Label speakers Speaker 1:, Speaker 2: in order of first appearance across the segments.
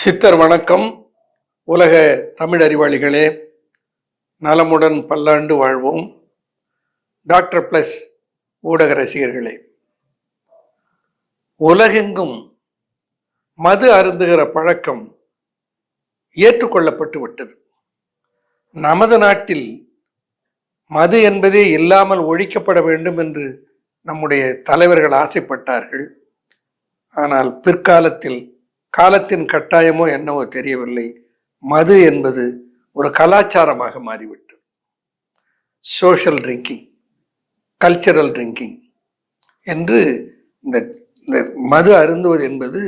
Speaker 1: சித்தர் வணக்கம். உலக தமிழ் அறிவாளிகளே, நலமுடன் பல்லாண்டு வாழ்வோம். டாக்டர் பிளஸ் ஊடக ரசிகர்களே, உலகெங்கும் மது அருந்துகிற பழக்கம் ஏற்றுக்கொள்ளப்பட்டு விட்டது. நமது நாட்டில் மது என்பதே இல்லாமல் ஒழிக்கப்பட வேண்டும் என்று நம்முடைய தலைவர்கள் ஆசைப்பட்டார்கள். ஆனால் பிற்காலத்தில் காலத்தின் கட்டாயமோ என்னவோ தெரியவில்லை, மது என்பது ஒரு கலாச்சாரமாக மாறிவிட்டது. சோஷியல் ட்ரிங்கிங், கல்ச்சரல் ட்ரிங்கிங் என்று இந்த மது அருந்துவது என்பது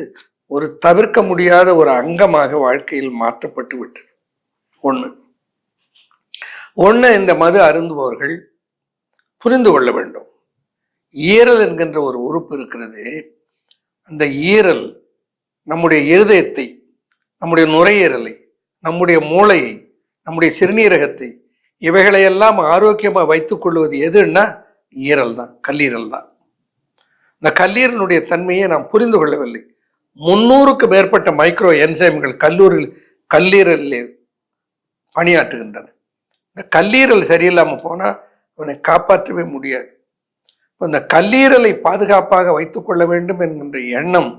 Speaker 1: ஒரு தவிர்க்க முடியாத ஒரு அங்கமாக வாழ்க்கையில் மாற்றப்பட்டு விட்டது. ஒன்று இந்த மது அருந்துபவர்கள் புரிந்து கொள்ள வேண்டும். ஈரல் என்கின்ற ஒரு உறுப்பு இருக்கிறது. அந்த ஈரல் நம்முடைய இருதயத்தை, நம்முடைய நுரையீரலை, நம்முடைய மூளையை, நம்முடைய சிறுநீரகத்தை, இவைகளையெல்லாம் ஆரோக்கியமாக வைத்துக் கொள்வது எதுன்னா ஈரல் தான், கல்லீரல் தான். இந்த கல்லீரலுடைய தன்மையை நாம் புரிந்து கொள்ளவில்லை. 300க்கு மேற்பட்ட மைக்ரோ என்சைம்கள் கல்லீரலில் பணியாற்றுகின்றன. இந்த கல்லீரல் சரியில்லாமல் போனால் அவனை காப்பாற்றவே முடியாது. இந்த கல்லீரலை பாதுகாப்பாக வைத்துக் கொள்ள வேண்டும் என்கின்ற எண்ணம்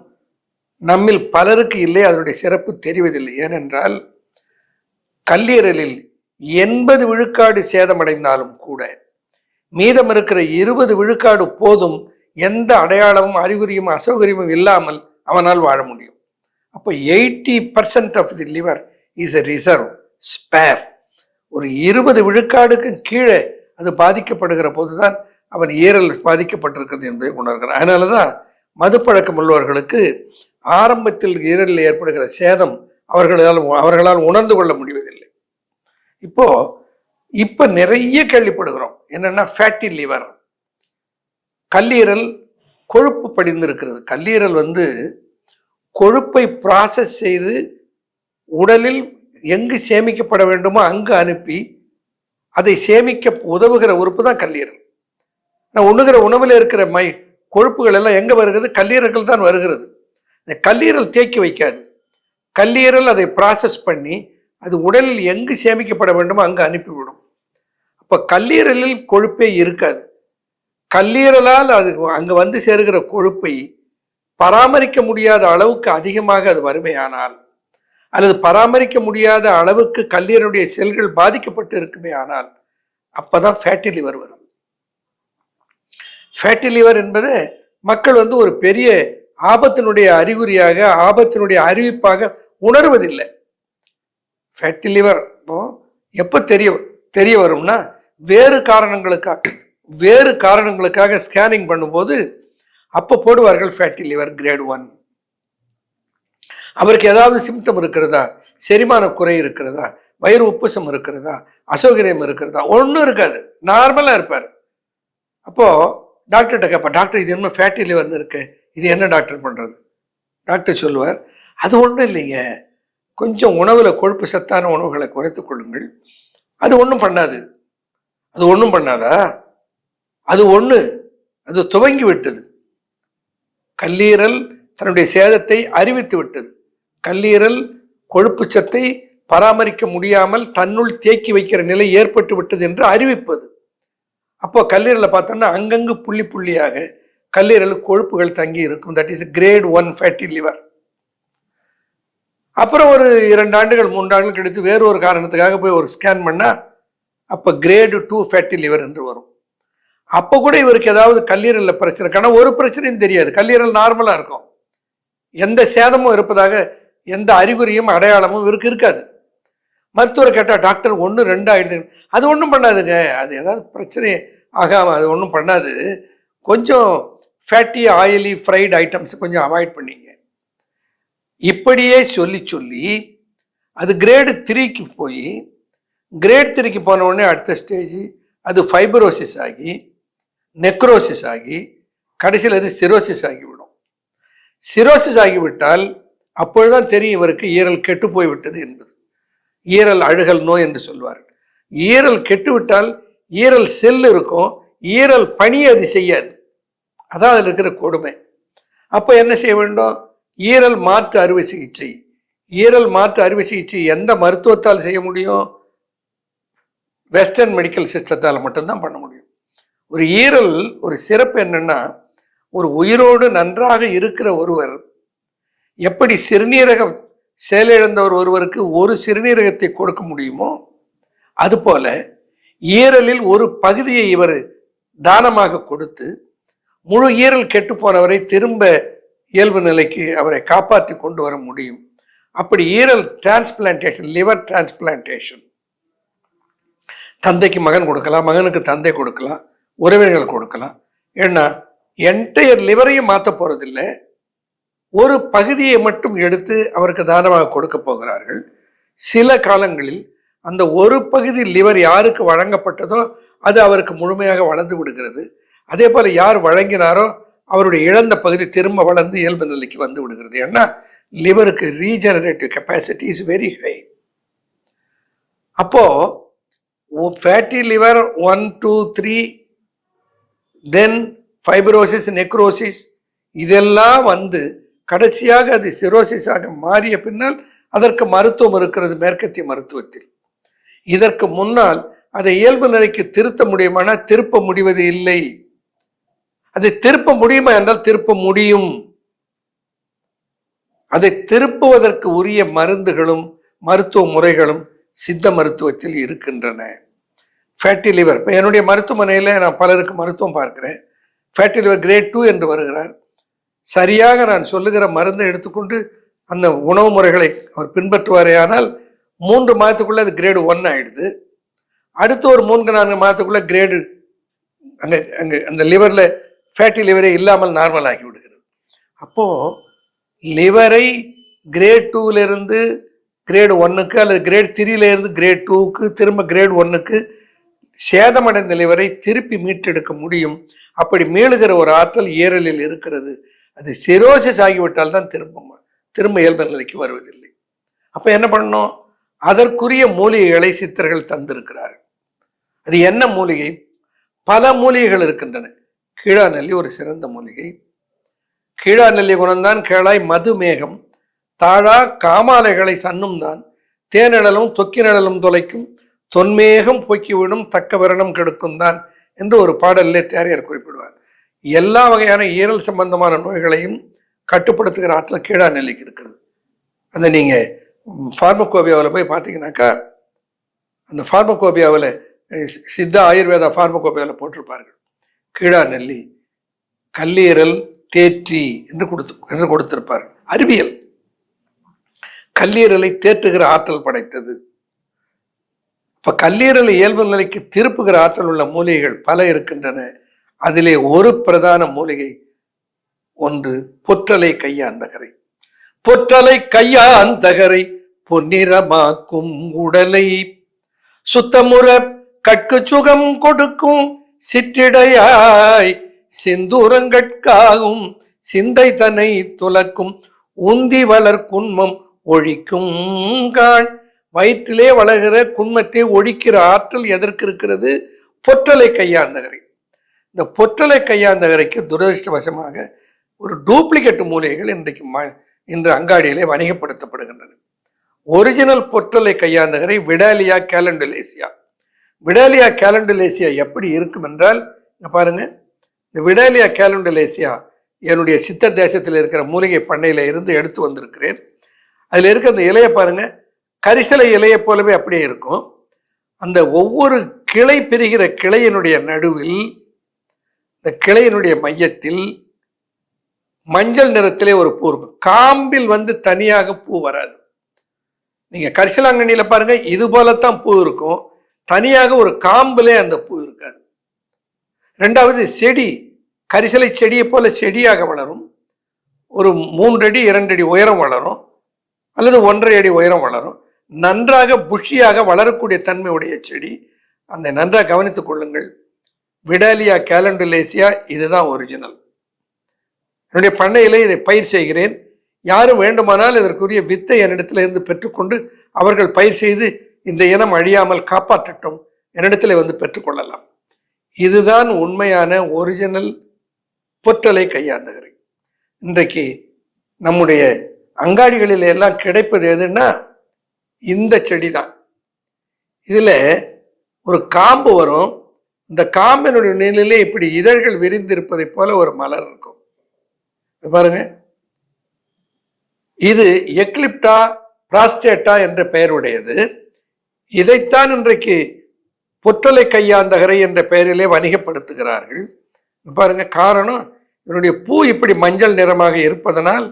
Speaker 1: நம்மில் பலருக்கு இல்லை. அதனுடைய சிறப்பு தெரிவதில்லை. ஏனென்றால் கல்லீரலில் 80 விழுக்காடு சேதமடைந்தாலும் கூட மீதம் இருக்கிற 20 விழுக்காடு போதும் எந்த அடையாளமும் அறிகுறியும் அசௌகரியமும் இல்லாமல் அவனால் வாழ முடியும். அப்போ 80% of the liver is a reserve spare. ஒரு 20 விழுக்காடுக்கு கீழே அது பாதிக்கப்படுகிற போதுதான் அவன் ஈரல் பாதிக்கப்பட்டிருக்கிறது என்பதை உணர்கிறான். அதனாலதான் மது பழக்கம் உள்ளவர்களுக்கு ஆரம்பத்தில் ஈரலில் ஏற்படுகிற சேதம் அவர்களால் உணர்ந்து கொள்ள முடிவதில்லை. இப்ப நிறைய கேள்விப்படுகிறோம். என்னன்னா ஃபேட்டி லிவர், கல்லீரல் கொழுப்பு படிந்திருக்கிறது. கல்லீரல் கொழுப்பை ப்ராசஸ் செய்து உடலில் எங்கு சேமிக்கப்பட வேண்டுமோ அங்கு அனுப்பி அதை சேமிக்க உதவுகிற உறுப்பு தான் கல்லீரல். நான் உண்ணுகிற உணவில் இருக்கிற கொழுப்புகள் எல்லாம் எங்க வருகிறது? கல்லீரல்கள் தான் வருகிறது. இந்த கல்லீரல் தேக்கி வைக்காது. கல்லீரல் அதை ப்ராசஸ் பண்ணி அது உடலில் எங்கு சேமிக்கப்பட வேண்டுமோ அங்கு அனுப்பிவிடும். அப்போ கல்லீரலில் கொழுப்பே இருக்காது. கல்லீரலால் அது அங்கு சேருகிற கொழுப்பை பராமரிக்க முடியாத அளவுக்கு அதிகமாக அது வறுமையானால், அல்லது பராமரிக்க முடியாத அளவுக்கு கல்லீரலுடைய செல்கள் பாதிக்கப்பட்டு இருக்குமே ஆனால் அப்பதான் ஃபேட்டி லிவர் வரும். ஃபேட்டி லிவர் என்பது மக்கள் ஒரு பெரிய ஆபத்தினுடைய அறிகுறியாக, ஆபத்தினுடைய அறிவிப்பாக உணர்வதில்லை. ஃபேட்டி லிவர் எப்போ தெரிய வரும்னா வேறு காரணங்களுக்காக ஸ்கேனிங் பண்ணும்போது அப்போ போடுவார்கள் ஃபேட்டி லிவர் கிரேட் 1. அவருக்கு ஏதாவது சிம்டம் இருக்கிறதா, செரிமான குறை இருக்கிறதா, வயிறு உப்புசம் இருக்கிறதா, அசௌகரியம் இருக்கிறதா, ஒன்றும் இருக்காது, நார்மலாக இருப்பார். அப்போ டாக்டர்கிட்ட கேட்பா, டாக்டர் இது என்ன ஃபேட்டி லிவர்னு இருக்கு, இது என்ன டாக்டர் பண்ணுறது? டாக்டர் சொல்லுவார், அது ஒன்றும் இல்லைங்க, கொஞ்சம் உணவில் கொழுப்பு சத்தான உணவுகளை குறைத்துக் கொள்ளுங்கள், அது ஒன்றும் பண்ணாது. அது ஒன்றும் பண்ணாதா? அது துவங்கி விட்டது. கல்லீரல் தன்னுடைய சேதத்தை அறிவித்து விட்டது. கல்லீரல் கொழுப்பு சத்தை பராமரிக்க முடியாமல் தன்னுள் தேக்கி வைக்கிற நிலை ஏற்பட்டு விட்டது என்று அறிவிப்பது. அப்போ கல்லீரலை பார்த்தோம்னா அங்கங்கு புள்ளி புள்ளியாக கல்லீரல் கொழுப்புகள் தங்கி இருக்கும். That is grade 1 fatty liver. அப்புறம் ஒரு 2 ஆண்டுகள் 3 ஆண்டுகள் கழித்து வேறு ஒரு காரணத்துக்காக போய் ஒரு ஸ்கேன் பண்ணா அப்போ கிரேடு 2 ஃபேட்டி லிவர் என்று வரும். அப்போ கூட இவருக்கு ஏதாவது கல்லீரலில் பிரச்சனை, ஆனால் ஒரு பிரச்சனையும் தெரியாது, கல்லீரல் நார்மலாக இருக்கும், எந்த சேதமும் இருப்பதாக எந்த அறிகுறியும் அடையாளமும் இவருக்கு இருக்காது. மருத்துவர் கேட்டால், டாக்டர் 1 2 ஆயிடுது, அது ஒன்றும் பண்ணாதுங்க, அது ஏதாவது பிரச்சனை ஆகாமல் அது ஒன்றும் பண்ணாது, கொஞ்சம் ஃபேட்டி ஆயிலி ஃப்ரைடு ஐட்டம்ஸ் கொஞ்சம் அவாய்ட் பண்ணிங்க. இப்படியே சொல்லி அது கிரேடு 3க்கு போய், கிரேட் 3க்கு போன உடனே அடுத்த ஸ்டேஜ் அது ஃபைப்ரோசிஸ் ஆகி, நெக்ரோசிஸ் ஆகி, கடைசியில் அது சிரோசிஸ் ஆகிவிடும். சிரோசிஸ் ஆகிவிட்டால் அப்பொழுதுதான் தெரியும் இவருக்கு ஈரல் கெட்டு போய்விட்டது என்பது. ஈரல் அழுகல் நோய் என்று சொல்வார்கள். ஈரல் கெட்டுவிட்டால் ஈரல் செல் இருக்கும், ஈரல் பணி அது செய்யாது. அதான் அதில் இருக்கிற கொடுமை. அப்போ என்ன செய்ய வேண்டும்? ஈரல் மாற்று அறுவை சிகிச்சை, ஈரல் மாற்று அறுவை சிகிச்சை எந்த மருத்துவத்தால் செய்ய முடியும்? வெஸ்டர்ன் மெடிக்கல் சிஸ்டத்தால் மட்டும்தான் பண்ண முடியும். ஒரு ஈரல் ஒரு சிறப்பு என்னன்னா, ஒரு உயிரோடு நன்றாக இருக்கிற ஒருவர் எப்படி சிறுநீரகம் செயலிழந்தவர் ஒருவருக்கு ஒரு சிறுநீரகத்தை கொடுக்க முடியுமோ, அதுபோல ஈரலில் ஒரு பகுதியை இவர் தானமாக கொடுத்து முழு ஈரல் கெட்டு போனவரை திரும்ப இயல்பு நிலைக்கு அவரை காப்பாற்றி கொண்டு வர முடியும். அப்படி ஈரல் டிரான்ஸ்பிளான்டேஷன், லிவர் டிரான்ஸ்பிளான்டேஷன், தந்தைக்கு மகன் கொடுக்கலாம், மகனுக்கு தந்தை கொடுக்கலாம், உறவினர்கள் கொடுக்கலாம். ஏன்னா என்டையர் லிவரையும் மாற்ற போறதில்லை, ஒரு பகுதியை மட்டும் எடுத்து அவருக்கு தானமாக கொடுக்க போகிறார்கள். சில காலங்களில் அந்த ஒரு பகுதி லிவர் யாருக்கு வழங்கப்பட்டதோ அது அவருக்கு முழுமையாக வளர்ந்து விடுகிறது. அதே போல யார் வழங்கினாரோ அவருடைய இழந்த பகுதி திரும்ப வளர்ந்து இயல்பு நிலைக்கு வந்து விடுகிறது. ஏன்னா லிவருக்கு regenerative capacity is very high. அப்போ fatty liver 1, 2, 3, then fibrosis, necrosis, இதெல்லாம் வந்து கடைசியாக அது சிரோசிஸாக மாறிய பின்னால் அதற்கு மருத்துவம் இருக்கிறது மேற்கத்திய மருத்துவத்தில். இதற்கு முன்னால் அதை இயல்பு நிலைக்கு திருத்த முடியுமானா திருப்ப முடிவது இல்லை. அதை திருப்ப முடியுமா என்றால் திருப்ப முடியும். அதை திருப்புவதற்கு உரிய மருந்துகளும் மருத்துவ முறைகளும் சித்த மருத்துவத்தில் இருக்கின்றன. ஃபேட்டி லிவர், இப்போ என்னுடைய மருத்துவமனையில் நான் பலருக்கு மருத்துவம் பார்க்கிறேன். ஃபேட்டி லிவர் கிரேட் 2 என்று வருகிறார். சரியாக நான் சொல்லுகிற மருந்தை எடுத்துக்கொண்டு அந்த உணவு முறைகளை அவர் பின்பற்றுவாரே ஆனால் 3 மாதத்துக்குள்ள அது கிரேடு 1 ஆயிடுது. அடுத்து ஒரு 3-4 மாதத்துக்குள்ள கிரேடு அங்கே அங்கே அந்த லிவரில் ஃபேட்டி லிவரே இல்லாமல் நார்மல் ஆகி விடுகிறது. அப்போது லிவரை கிரேட் 2லிருந்து கிரேடு 1க்கு அல்லது கிரேட் 3லேருந்து கிரேட் 2க்கு திரும்ப கிரேட் 1க்கு சேதமடைந்த லிவரை திருப்பி மீட்டெடுக்க முடியும். அப்படி மீளுகிற ஒரு ஆற்றல் ஈரலில் இருக்கிறது. அது சிரோசிஸ் ஆகிவிட்டால் தான் திரும்ப இயல்பு நிலைக்கு வருவதில்லை. அப்போ என்ன பண்ணணும்? அதற்குரிய மூலிகைகளை சித்தர்கள் தந்திருக்கிறார்கள். அது என்ன மூலிகை? பல மூலிகைகள் இருக்கின்றன. கீழா நெல்லி ஒரு சிறந்த மூலிகை. கீழா நெல்லி குணம்தான் கேளாய் மதுமேகம், தாழா காமாலைகளை சன்னும் தான், தேனிழலும் தொக்கினிழலும் தொலைக்கும், தொன்மேகம் போக்கிவிடும் தக்க வரணம் கெடுக்கும் தான் என்று ஒரு பாடலிலே தேரையர் குறிப்பிடுவார். எல்லா வகையான ஈரல் சம்பந்தமான நோய்களையும் கட்டுப்படுத்துகிற ஆற்றல் கீழா நெல்லிக்கு இருக்கிறது. அந்த நீங்கள் ஃபார்மகோபியாவில் போய் பார்த்தீங்கன்னாக்கா அந்த ஃபார்மகோபியாவில் சித்த ஆயுர்வேதா ஃபார்மகோபியாவில் போட்டிருப்பார்கள், கீழா நெல்லி கல்லீரல் தேற்றி என்று கொடுத்திருப்பார்கள். அறிவியல் கல்லீரலை தேற்றுகிற ஆற்றல் படைத்தது. இப்ப கல்லீரலை இயல்பு நிலைக்கு திருப்புகிற ஆற்றல் உள்ள மூலிகைகள் பல இருக்கின்றன. அதிலே ஒரு பிரதான மூலிகை ஒன்று பொற்றலை கையாந்தகரை. பொற்றலை கையாந்தகரை பொன்னிறமாக்கும் உடலை சுத்தமுற கற்கு சுகம் கொடுக்கும் சிற்றிடையாய் செந்தூரங்கட்காகும் சிந்தை தன்னை துலக்கும் உந்தி வளர் குன்மம் ஒழிக்கும் கான். வயிற்றிலே வளர்கிற குன்மத்தை ஒழிக்கிற ஆற்றல் எதற்கு இருக்கிறது? பொற்றலை கையாந்தகரை. இந்த பொற்றலை கையாந்தகரைக்கு துரதிருஷ்டவசமாக ஒரு டூப்ளிகேட் மூலிகைகள் இன்று அங்காடியிலே வணிகப்படுத்தப்படுகின்றன. ஒரிஜினல் பொற்றலை கையாந்தகரை விடாலியா கேலண்டுலேசியா. விடாலியா கேலண்டுலேசியா எப்படி இருக்கும் என்றால், பாருங்க, இந்த விடாலியா கேலண்டுலேசியா என்னுடைய சித்தர் தேசத்தில் இருக்கிற மூலிகை பண்ணையில இருந்து எடுத்து வந்திருக்கிறேன். அதில் இருக்க அந்த இலையை பாருங்க, கரிசலை இலையை போலவே அப்படியே இருக்கும். அந்த ஒவ்வொரு கிளை பிரிகிற கிளையினுடைய நடுவில், இந்த கிளையினுடைய மையத்தில் மஞ்சள் நிறத்திலே ஒரு பூ இருக்கும். காம்பில் தனியாக பூ வராது. நீங்க கரிசலாங்கண்ணியில பாருங்க, இது போலத்தான் பூ இருக்கும், தனியாக ஒரு காம்பிலே அந்த பூ இருக்காது. ரெண்டாவது, செடி கரிசலை செடியை போல செடியாக வளரும். ஒரு 3 அடி 2 அடி உயரம் வளரும், அல்லது 1.5 அடி உயரம் வளரும். நன்றாக புஷியாக வளரக்கூடிய தன்மையுடைய செடி. அந்த நன்றாக கவனித்துக் கொள்ளுங்கள். விடாலியா கேலண்டுலேசியா இதுதான் ஒரிஜினல். என்னுடைய பண்ணையிலே இதை பயிர் செய்கிறேன். யாரும் வேண்டுமானால் இதற்குரிய வித்தை என்னிடத்திலிருந்து பெற்றுக்கொண்டு அவர்கள் பயிர் செய்து இந்த இனம் அழியாமல் காப்பாற்றட்டும், என்னிடத்தில் பெற்றுக்கொள்ளலாம். இதுதான் உண்மையான ஒரிஜினல் பொற்றலை கையாந்தகரை. இன்றைக்கு நம்முடைய அங்காடிகளில் எல்லாம் கிடைப்பது எதுன்னா இந்த செடி தான். இதுல ஒரு காம்பு வரும். இந்த காம்பினுடைய நிலையிலே இப்படி இதழ்கள் விரிந்திருப்பதை போல ஒரு மலர் இருக்கும். பாருங்க, இது எக்லிப்டா பிராஸ்டேட்டா என்ற பெயருடையது. இதைத்தான் இன்றைக்கு பொற்றலை கையாந்தகரை என்ற பெயரிலே வணிகப்படுத்துகிறார்கள். பாருங்க, காரணம் இதனுடைய பூ இப்படி மஞ்சள் நிறமாக இருப்பதனால்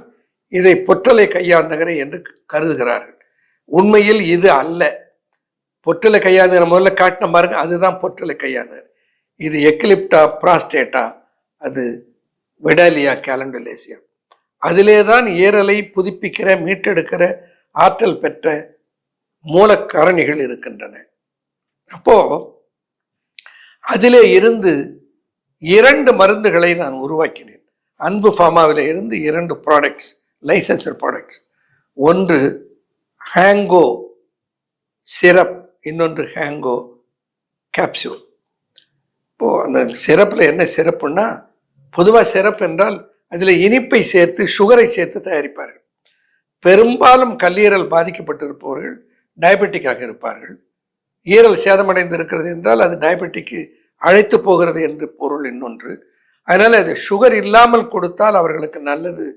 Speaker 1: இதை பொற்றலை கையாந்தகரை என்று கருதுகிறார்கள். உண்மையில் இது அல்ல. பொற்றலை கையாந்தகரை முதல்ல காட்டின பாருங்க, அதுதான் பொற்றலை கையாந்தகர். இது எக்லிப்டா பிராஸ்டேட்டா, அது விடாலியா கேலண்டலேசியா. அதிலே தான் ஏரலை புதுப்பிக்கிற மீட்டெடுக்கிற ஆற்றல் பெற்ற மூலக்காரணிகள் இருக்கின்றன. அப்போ அதிலே இருந்து 2 மருந்துகளை நான் உருவாக்கினேன். அன்பு ஃபார்மாவில் இருந்து 2 ப்ராடக்ட்ஸ், லைசன்ஸ்டு ப்ராடக்ட்ஸ். ஒன்று ஹேங்கோ சிரப், இன்னொன்று ஹேங்கோ கேப்சூல். இப்போ அந்த சிரப்பில் என்ன சிறப்புன்னா, பொதுவாக சிரப் என்றால் அதில் இனிப்பை சேர்த்து சுகரை சேர்த்து தயாரிப்பார்கள். பெரும்பாலும் கல்லீரல் பாதிக்கப்பட்டிருப்பவர்கள் டயபெட்டிக்காக இருப்பார்கள். ஈரல் சேதமடைந்து இருக்கிறது என்றால் அது டயபெட்டிக்கு அழைத்து போகிறது என்று பொருள் இன்னொன்று. அதனால அது சுகர் இல்லாமல் கொடுத்தால் அவர்களுக்கு நல்லது.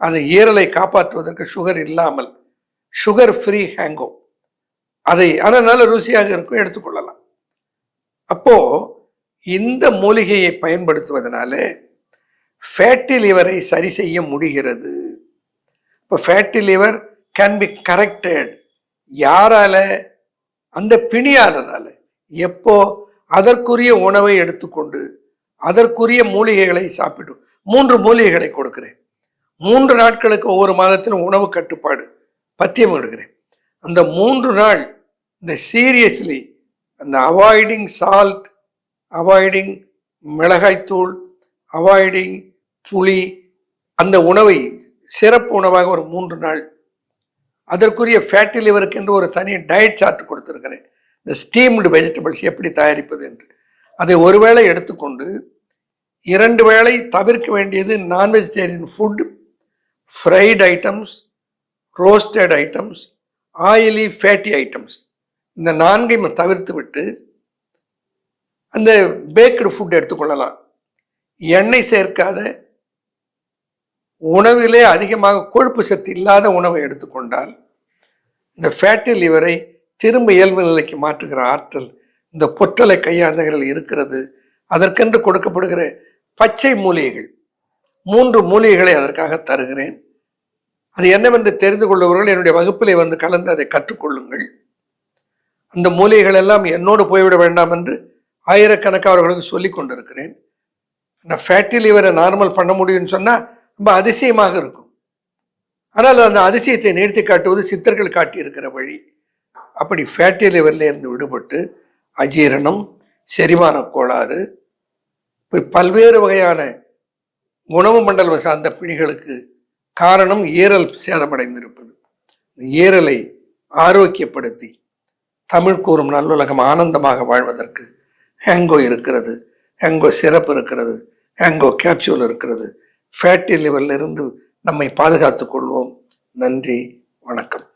Speaker 1: அது ஈரலை காப்பாற்றுவதற்கு சுகர் இல்லாமல், சுகர் ஃப்ரீ ஹேங்கோ, அதை அதனால ருசியாக இருக்கும், எடுத்துக்கொள்ளலாம். அப்போ இந்த மூலிகையை பயன்படுத்துவதனால ஃபேட்டி லிவரை சரி செய்ய முடிகிறது. இப்போ fatty liver can be corrected. யாரால? அந்த பிணியாளரால. எப்போ? அதற்குரிய உணவை எடுத்துக்கொண்டு அதற்குரிய மூலிகைகளை சாப்பிட்டு 3 மூலிகைகளை கொடுக்கிறேன். 3 நாட்களுக்கு ஒவ்வொரு மாதத்திலும் உணவு கட்டுப்பாடு பத்தியம் எடுக்கிறேன். அந்த 3 நாள் இந்த சீரியஸ்லி அந்த அவாய்டிங் சால்ட், அவாய்டிங் மிளகாய்த்தூள், அவாய்டிங் புளி, அந்த உணவை சிறப்பு உணவாக ஒரு 3 நாள், அதற்குரிய ஃபேட்டி லிவருக்கு என்று ஒரு தனி டயட் சார்ட் கொடுத்துருக்கிறேன். இந்த ஸ்டீம்டு வெஜிடபிள்ஸ் எப்படி தயாரிப்பது என்று அதை ஒருவேளை எடுத்துக்கொண்டு 2 வேளை தவிர்க்க வேண்டியது நான் vegetarian food, fried items, roasted items, oily fatty items. இந்த 4ஐயும் தவிர்த்து விட்டு அந்த பேக்டு ஃபுட் எடுத்துக்கொள்ளலாம். எண்ணெய் சேர்க்காத உணவிலே அதிகமாக கொழுப்பு சத்து இல்லாத உணவை எடுத்துக்கொண்டால் இந்த ஃபேட்டி லிவரை திரும்ப இயல்பு நிலைக்கு மாற்றுகிற ஆற்றல் இந்த பொற்றலை கையாந்தகரில் இருக்கிறது. அதற்கென்று கொடுக்கப்படுகிற பச்சை மூலிகைகள் 3 மூலிகைகளை அதற்காக தருகிறேன். அது என்னவென்று தெரிந்து கொள்பவர்கள் என்னுடைய வகுப்பிலே வந்து கலந்து அதை கற்றுக்கொள்ளுங்கள். அந்த மூலிகைகள் எல்லாம் என்னோடு போய்விட வேண்டாம் என்று ஆயிரக்கணக்காக அவர்களுக்கு சொல்லி கொண்டிருக்கிறேன். நான் ஃபேட்டி லிவரை நார்மல் பண்ண முடியும்னு சொன்னால் ரொம்ப அதிசயமாக இருக்கும். ஆனால் அந்த அதிசயத்தை நிறுத்தி காட்டுவது சித்தர்கள் காட்டியிருக்கிற வழி. அப்படி ஃபேட்டி லிவரில் இருந்து விடுபட்டு அஜீரணம், செரிமான கோளாறு, பல்வேறு வகையான உணவு மண்டலம் சார்ந்த பிணிகளுக்கு காரணம் ஈரல் சேதமடைந்திருப்பது. ஈரலை ஆரோக்கியப்படுத்தி தமிழ் கூறும் நல்லுலகம் ஆனந்தமாக வாழ்வதற்கு ஹேங்கோ இருக்கிறது, ஹேங்கோ சிரப் இருக்கிறது, ஹேங்கோ கேப்சூல் இருக்கிறது. ஃபேட்டி லிவரில் இருந்து நம்மை பாதுகாத்துக் கொள்வோம். நன்றி, வணக்கம்.